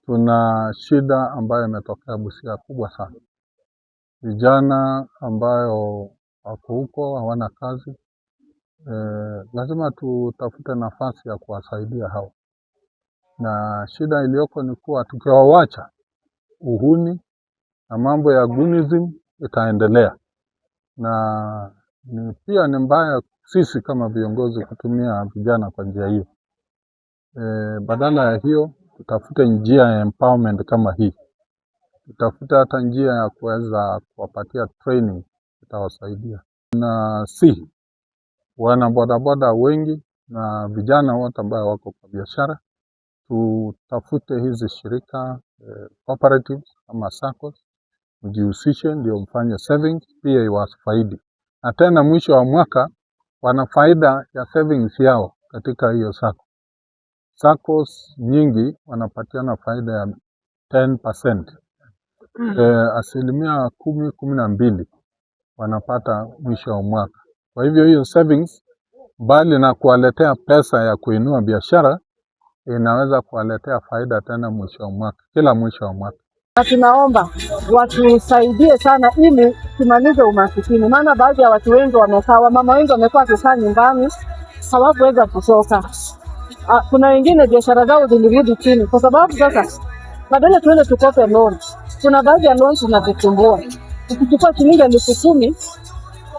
Tuna shida ambayo imetokea Busia kubwa sana. Vijana ambayo wako huko hawana kazi. Lazima tutafute nafasi ya kuwasaidia hao. Na shida iliyoko ni kuwa tukiwawacha, uhuni na mambo ya gunism itaendelea. Na pia ni mbaya sisi kama viongozi kutumia vijana kwa njia hiyo. Badala ya hiyo, tutafute njia ya empowerment kama hii. Tutafute hata njia ya kuweza kuwapatia training itawasaidia. Na wana bodaboda wengi na vijana wote ambao wako kwa biashara, tutafute hizi shirika cooperatives ama SACCOs, mjihusishe ndio mfanye savings pia iwafaidi. Na tena mwisho wa mwaka wana faida ya savings yao katika hiyo SACCO. SACCOs nyingi wanapatiana faida ya 10%. Asilimia 10-12 wanapata mwisho wa mwaka. Kwa hivyo hiyo savings bali na kuwaletea pesa ya kuinua biashara, inaweza kuwaletea faida tena mwisho wa mwaka, kila mwisho wa mwaka. Tunaomba watusaidie sana ili tumalize umasikini. Maana baadhi ya watu wengi wamekaa, wamama wengi wamekuwa kukaa nyumbani, hawakuweza kutoka. Kuna wengine biashara zao zilirudi chini kwa sababu sasa badala tuende tukope loan. Kuna baadhi ya loans zinatusumbua. Ukichukua shilingi 10,000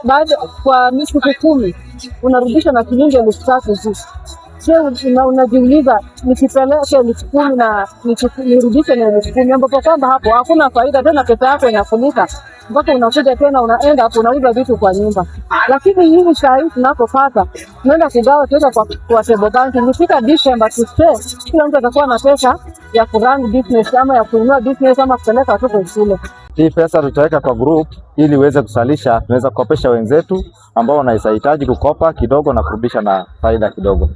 baada kwa siku 10 unarudisha na shilingi 3,000 tu. Sio unajiuliza nikipeleka 10,000 na nirudishe na 10,000 ambapo kwamba hapo hakuna faida tena, pesa yako inafunika mpaka unakuja tena unaenda hapo unauza vitu kwa nyumba. Lakini hii saa tunapopata tunaenda kugawa tena kwa table bank, nifika December kila mtu atakuwa na pesa ya kurun business ama ya kuinua business ama kupeleka watoto shule. Hii pesa tutaweka kwa group ili uweze kusalisha, tunaweza kukopesha wenzetu ambao wanahitaji kukopa kidogo na kurudisha na faida kidogo.